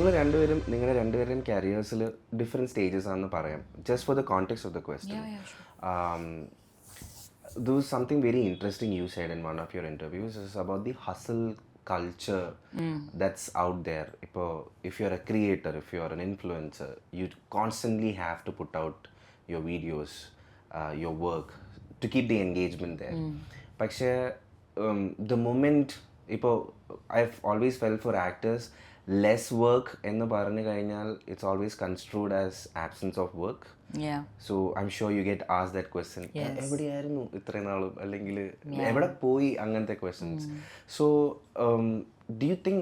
നിങ്ങൾ രണ്ടുപേരും നിങ്ങളുടെ രണ്ടുപേരുടെയും കരിയേഴ്സിൽ ഡിഫറെൻറ്റ് സ്റ്റേജസ് ആണെന്ന് പറയാം. Just for the context of the question, there was something very interesting you said in one of your interviews is about the hustle culture that's out there. If you're a creator, if you're an influencer, you constantly have to put out your videos, your work to keep the engagement there. പക്ഷേ the moment I've always felt for actors, less work എന്ന് പറഞ്ഞു കഴിഞ്ഞാൽ it's always construed as absence of work. Yeah. So I'm sure you get asked that question. Yes. എവിടെയായിരുന്നു ഇത്രയും നാളും, അല്ലെങ്കിൽ എവിടെ പോയി, അങ്ങനത്തെ questions. So do you think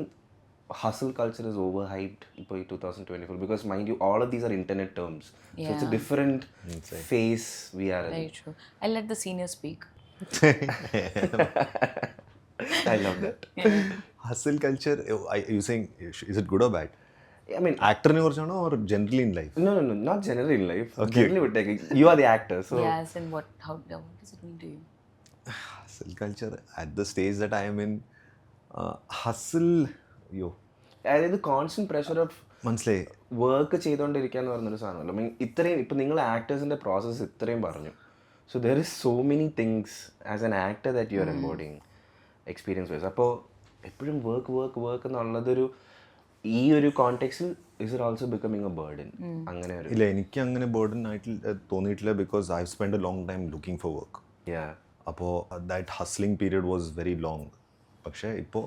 hustle culture is overhyped in 2024? Because mind you, all of these are internet terms. So it's a different phase we are in. Very true. I'll let the senior speak. I love that. Hustle culture, you saying, is it good or bad? I mean, actor ne korchano or generally in life? No, not generally in life. Okay. Generally would take it. You are the actor, so Yes, and what does it mean to you? Hustle culture at the stage that I am in, hustle, അതായത് constant pressure of മനസ്സിലായി, work ചെയ്തുകൊണ്ടിരിക്കുക എന്ന് പറഞ്ഞൊരു സാധനമല്ലോ. മീൻ ഇത്രയും ഇപ്പം നിങ്ങൾ ആക്ടേഴ്സിൻ്റെ process ഇത്രയും പറഞ്ഞു. So there is so many things as an actor that you are embodying experience wise. അപ്പോൾ എപ്പോഴും വർക്ക് എന്നുള്ളതൊരു ഈ ഒരു കോണ്ടെക്സ്റ്റിൽ is it also becoming a burden? അങ്ങനെ ഒരു ഇല്ല, എനിക്ക് അങ്ങനെ ബേർഡൻ ആയിട്ട് തോന്നിയിട്ടില്ല. Because I spend a long time looking for work. അപ്പോൾ that hustling period was very long. പക്ഷേ ഇപ്പോൾ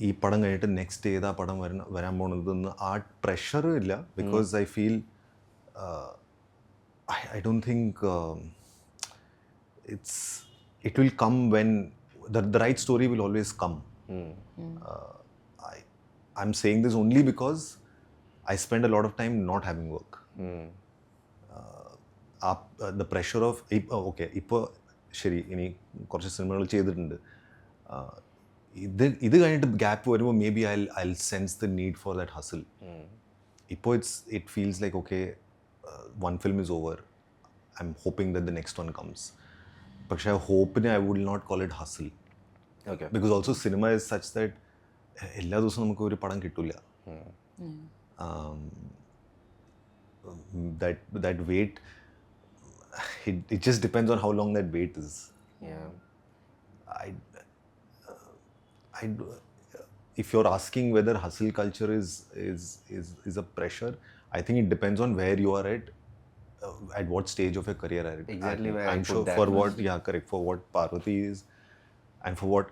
ഈ പടം കഴിഞ്ഞിട്ട് നെക്സ്റ്റ് ഏതാ പടം വരാൻ പോണതെന്ന് ആ പ്രഷർ ഇല്ല. Because I feel I don't think it will come when the right story will always come. I'm saying this only because I spend a lot of time not having work. The pressure of okay, ഇപ്പോൾ ശരി ഇനി കുറച്ച് സിനിമകൾ ചെയ്തിട്ടുണ്ട്, ഇത് കഴിഞ്ഞിട്ട് gap വരുമ്പോൾ maybe I sense the need for that hustle. ഇപ്പോൾ it feels like okay, one film is over, I'm hoping that the next one comes. But I would not call it hustle. Okay. Because also cinema is such that എല്ലാ ദിവസവും നമുക്ക് ഒരു പടം കിട്ടില്ല. That wait, it just depends on how long that wait is. If you're asking whether hustle culture is a pressure, I think it depends on where you are at what stage of your career are. Exactly where I'm sure for what, correct, for what Parvathy is, and for what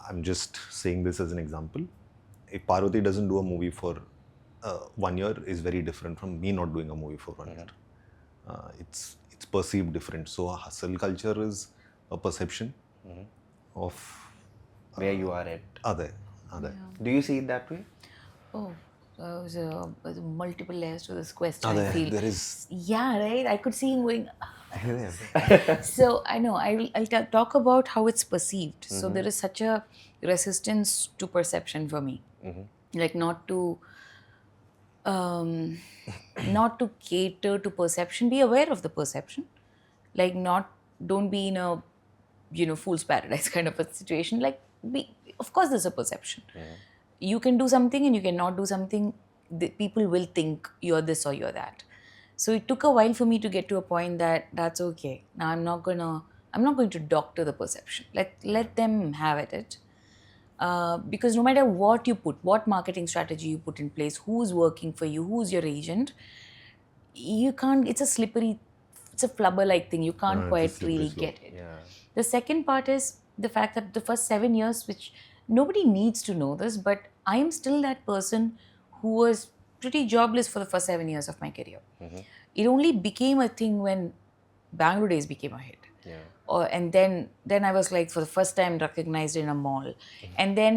I'm just saying this as an example. If Parvathy doesn't do a movie for 1 year, is very different from me not doing a movie for 1 year. It's perceived different. So hustle culture is a perception of where you are at. Other. Do you see it that way? There's multiple layers to this question. I feel there is. Yeah, right. I could see him going. So I know I'll talk about how it's perceived. So there is such a resistance to perception for me, like not to cater to perception. Be aware of the perception, like don't be in a fool's paradise kind of a situation. Like of course there's a perception. You can do something and you cannot do something. People will think you're this or you're that. So it took a while for me to get to a point that that's okay. Now I'm not going to doctor the perception. Let them have at it. Because no matter what marketing strategy you put in place, who's working for you, who's your agent, you can't. It's a flubber-like thing. You can't quite really get it. The second part is the fact that the first 7 years, which nobody needs to know this, but I am still that person who was pretty jobless for the first 7 years of my career. It only became a thing when Bangalore Days became a hit. And then I was like for the first time recognized in a mall. And then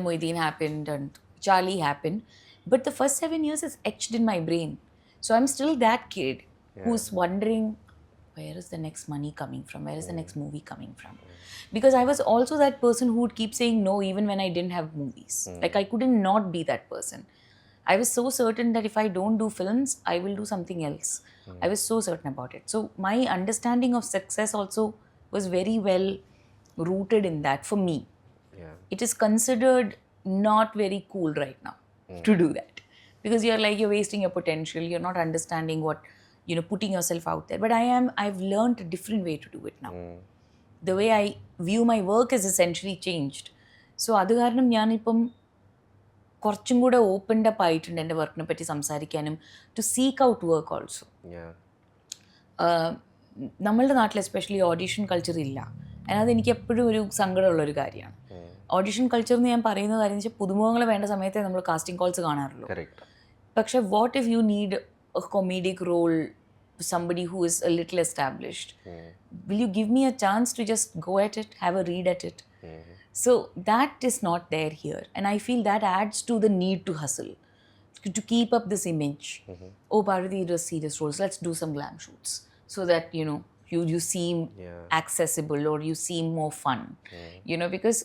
Moideen happened and Charlie happened. But the first 7 years is etched in my brain. So I'm still that kid who's wondering, where is the next money coming from? Where is the next movie coming from? Because I was also that person who would keep saying no even when I didn't have movies. Like I couldn't not be that person. I was so certain that if I don't do films, I will do something else. I was so certain about it. So my understanding of success also was very well rooted in that for me. It is considered not very cool right now to do that, because you're like, you're wasting your potential, you're not understanding what, putting yourself out there. But I've learned a different way to do it now. The way I view my work has essentially changed. So അത് കാരണം ഞാനിപ്പം കുറച്ചും കൂടെ opened up ആയിട്ടുണ്ട് എൻ്റെ വർക്കിനെ പറ്റി സംസാരിക്കാനും, to seek out work also. നമ്മളുടെ നാട്ടിൽ എസ്പെഷ്യലി ഓഡിഷൻ കൾച്ചർ ഇല്ല. അതിനകത്ത് എനിക്ക് എപ്പോഴും ഒരു സങ്കടമുള്ളൊരു കാര്യമാണ്. ഓഡിഷൻ കൾച്ചർ എന്ന് ഞാൻ പറയുന്ന കാര്യം എന്ന് വെച്ചാൽ പുതുമുഖങ്ങൾ വേണ്ട സമയത്തെ നമ്മൾ കാസ്റ്റിംഗ് കോൾസ് കാണാറുള്ളൂ. പക്ഷേ what if you need a comedic role, somebody who is a little established, will you give me a chance to just go at it, have a read at it? So that is not there here, and I feel that adds to the need to hustle, to keep up this image. Oh, Parvathy does serious roles, let's do some glam shoots so that you seem accessible, or you seem more fun, because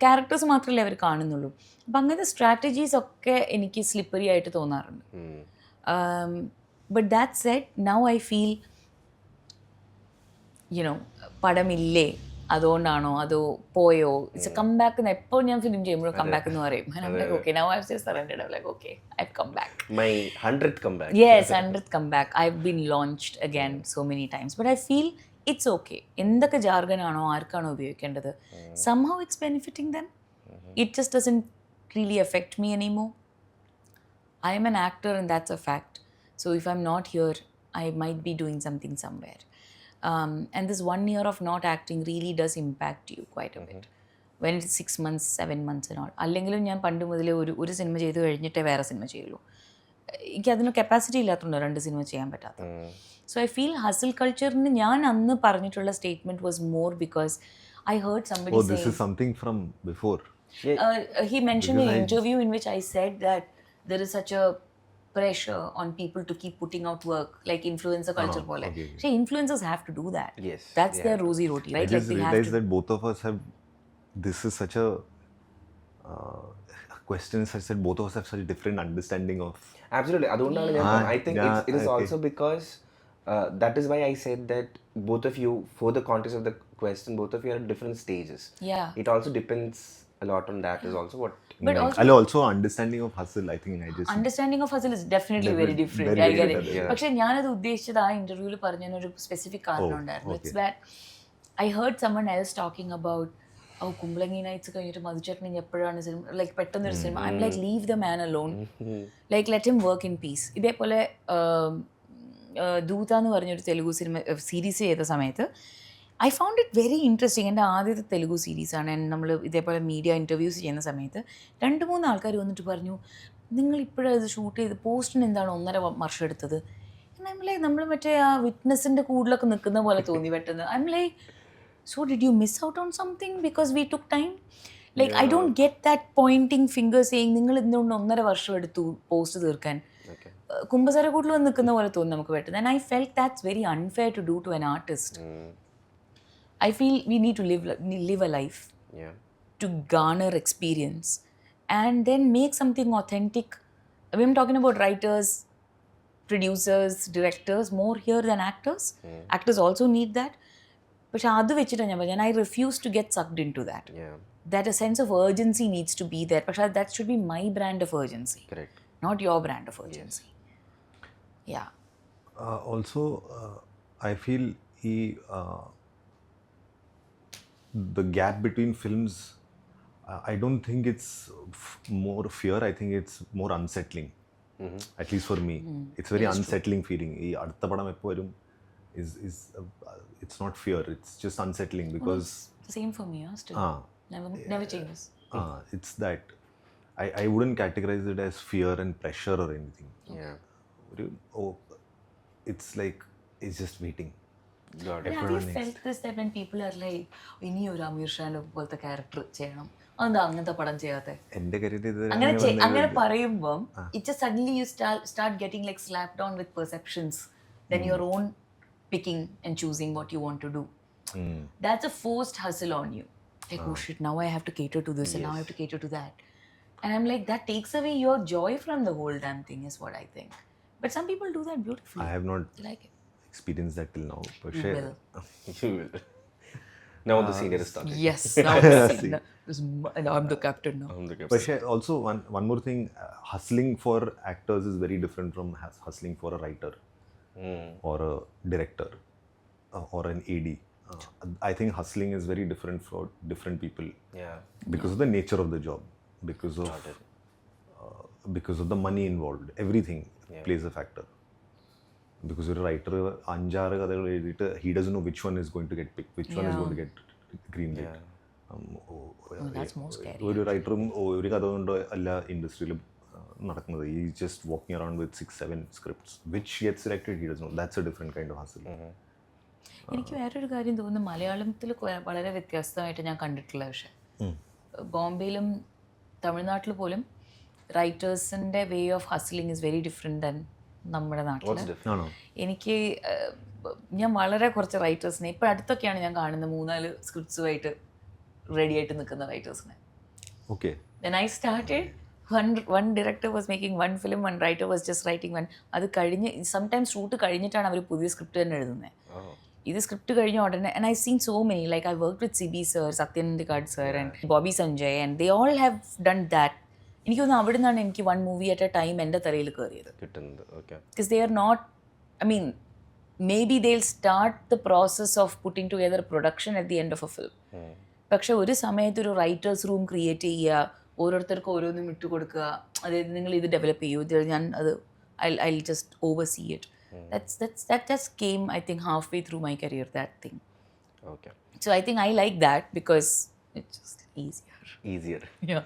characters മാത്രമല്ലേ അവർ കാണുന്നുള്ളൂ. അപ്പം അങ്ങനത്തെ strategies ഒക്കെ എനിക്ക് slippery ആയിട്ട് തോന്നാറുണ്ട്. But that said, now I feel, പടമില്ലേ അതുകൊണ്ടാണോ അതോ പോയോ, ഇറ്റ്സ് എ കം ബാക്ക് എന്ന് എപ്പോൾ ഞാൻ ഫിലിം ചെയ്യുമ്പോഴും കം ബാക്ക് എന്ന് പറയും. And I'm like, okay, now I've just surrendered. I'm like, okay, I've come back. My 100th comeback. Yes, 100th comeback. I've been launched again so many times. But I feel it's okay. എന്തൊക്കെ ജാർഗനാണോ ആർക്കാണോ ഉപയോഗിക്കേണ്ടത്, somehow it's benefiting them. It just doesn't really affect me anymore. I am an actor and that's a fact. So if I'm not here, I might be doing something somewhere. And this 1 year of not acting really does impact you quite a bit. When it's 6 months, 7 months and all. അല്ലെങ്കിലും ഞാൻ പണ്ട് മുതലേ ഒരു cinema ചെയ്ത് കഴിഞ്ഞിട്ടേ വേറെ cinema ചെയ്യുള്ളൂ. എനിക്ക് അതിന് കപ്പാസിറ്റി ഇല്ലാത്തതുകൊണ്ട് 2 സിനിമ ചെയ്യാൻ പറ്റാത്ത. So I feel hustle culture-ന് ഞാൻ അന്ന് പറഞ്ഞിട്ടുള്ള statement was more because I heard somebody saying... this is something from before. He mentioned in an interview in which I said that there is such a pressure on people to keep putting out work, like influencer culture pole. So influencers have to do that. Yes, that's their rosy roti, right? I just realized that both of us have, this is such a question such that both of us have such a different understanding of. Absolutely. I think it is also because that is why I said that both of you, for the context of the question, both of you are at different stages. Yeah. It also depends a lot on that. Is also what. But also understanding of hustle, I think I just... Understanding of hustle is definitely very different. Very I get it. yeah. പക്ഷേ ഞാനത് ഉദ്ദേശിച്ചത് ആ ഇന്റർവ്യൂവിൽ പറഞ്ഞൊരു specific കാരണം ഉണ്ടായിരുന്നു. It's that I heard someone else talking about Kumbalangi Nights കഴിഞ്ഞിട്ട് മധുചേട്ടൻ എപ്പോഴാണ് സിനിമ, ലൈക്ക് പെട്ടെന്നൊരു സിനിമ. I'm like, leave the man alone. Like, let him work in peace. ഇതേപോലെ ദൂത എന്ന് പറഞ്ഞൊരു തെലുഗു സിനിമ സീരീസ് ചെയ്ത സമയത്ത് I found it very interesting. എൻ്റെ ആദ്യത്തെ തെലുഗു സീരീസാണ്. നമ്മൾ ഇതേപോലെ മീഡിയ ഇൻ്റർവ്യൂസ് ചെയ്യുന്ന സമയത്ത് 2-3 ആൾക്കാർ വന്നിട്ട് പറഞ്ഞു, നിങ്ങൾ ഇപ്പോഴത് ഷൂട്ട് ചെയ്ത് പോസ്റ്റിന് എന്താണ് 1.5 വർഷം എടുത്തത്? I'm like, നമ്മൾ മറ്റേ ആ വിറ്റ്നസിൻ്റെ കൂടുതലൊക്കെ നിൽക്കുന്ന പോലെ തോന്നി പെട്ടെന്ന്. I'm like, so did you miss out on something because we took time? Like, I don't get that pointing finger saying നിങ്ങൾ എന്തുകൊണ്ട് 1.5 വർഷം എടുത്തു പോസ്റ്റ് തീർക്കാൻ. കുമ്പസാര കൂട്ടിൽ വന്ന് നിൽക്കുന്ന പോലെ തോന്നി നമുക്ക് പെട്ടെന്ന്. And I felt that's very unfair to do to an artist. I feel we need to live a life to garner experience and then make something authentic. I'm talking about writers, producers, directors more here than actors. Actors also need that. But I refuse to get sucked into that. That a sense of urgency needs to be there. But that should be my brand of urgency. Correct. Not your brand of urgency. Yeah. Also, I feel the gap between films, I don't think it's more fear. I think it's more unsettling. At least for me, it's very unsettling feeling. Adutha padam eppo varum is it's not fear. It's just unsettling because The same for me. Still never changes. It's that I wouldn't categorize it as fear and pressure or anything. It's like it's just waiting. Have you felt this that when people are like, ഇനി ഒരു അമീർ ഖാൻ്റെ പോലത്തെ character ചെയ്യണം, അതെന്താ അങ്ങനത്തെ പടം ചെയ്യാത്ത, അങ്ങനെ പറയുമ്പം it suddenly you start getting like slapped on with perceptions then your own picking and choosing what you want to do. That's a forced hustle on you. Like, oh shit, now I have to cater to this and now I have to cater to that. And I'm like, that takes away your joy from the whole damn thing is what I think. But some people do that beautifully. I have not like it. experienced that till now. But You will. You will. Now the senior is talking. Yes, now I'm the captain now. I'm the captain. But also one more thing, hustling for actors is very different from hustling for a writer or a director or an AD. I think hustling is very different for different people Yeah. because of the nature of the job, because of the money involved. Everything plays a factor. Because a writer, he doesn't know which one is going to get picked, which one is going to get greenlit. That's more scary. ഒരു റൈറ്ററും ഒരു കഥ കൊണ്ടോ എല്ലാ ഇൻഡസ്ട്രിയിലും നടക്കുന്നത്. ഈ just walking around with 6-7 scripts which get selected he does know. That's a different kind of hustle. എനിക്ക് വേറൊരു കാര്യം തോന്നുന്നു, മലയാളത്തിൽ വളരെ വ്യത്യസ്തമായിട്ട് ഞാൻ കണ്ടിട്ടുള്ള പക്ഷേ ബോംബെയിലും തമിഴ്നാട്ടിൽ പോലും റൈറ്റേഴ്സിൻ്റെ way of hustling is very different than നമ്മുടെ നാട്ടിൽ. എനിക്ക് ഞാൻ വളരെ കുറച്ച് റൈറ്റേഴ്സിനെ ഇപ്പോൾ അടുത്തൊക്കെയാണ് ഞാൻ കാണുന്നത് 3-4 സ്ക്രിപ്റ്റ്സുമായിട്ട് റെഡി ആയിട്ട് നിൽക്കുന്ന റൈറ്റേഴ്സിനെ. Okay. When I started, one director was making one film, one writer was just writing one. അത് കഴിഞ്ഞ് സംടൈംസ് ഷൂട്ട് കഴിഞ്ഞിട്ടാണ് അവർ പുതിയ സ്ക്രിപ്റ്റ് തന്നെ എഴുതുന്നത്. ഇത് സ്ക്രിപ്റ്റ് കഴിഞ്ഞ ഉടനെ, and I've seen so many, like I worked with CB sir, Satyan Dikad sir and Bobby Sanjay, and they all have done that. എനിക്ക് തോന്നുന്നു അവിടെ നിന്നാണ് എനിക്ക് one movie at a time എൻ്റെ തലയിൽ കയറിയത്. Because they are not, I mean, maybe they'll start the process of putting together a production at the end of a film. പക്ഷെ ഒരു സമയത്ത് ഒരു റൈറ്റേഴ്സ് റൂം ക്രിയേറ്റ് ചെയ്യുക, ഓരോരുത്തർക്ക് ഓരോന്നും ഇട്ട് കൊടുക്കുക, അതായത് നിങ്ങൾ ഇത് ഡെവലപ്പ് ചെയ്യൂ, ഞാൻ അത് I just oversee it. That just came, I think, halfway through my career, that thing. Okay. So I think I like that because it's just easier. Easier. Yeah.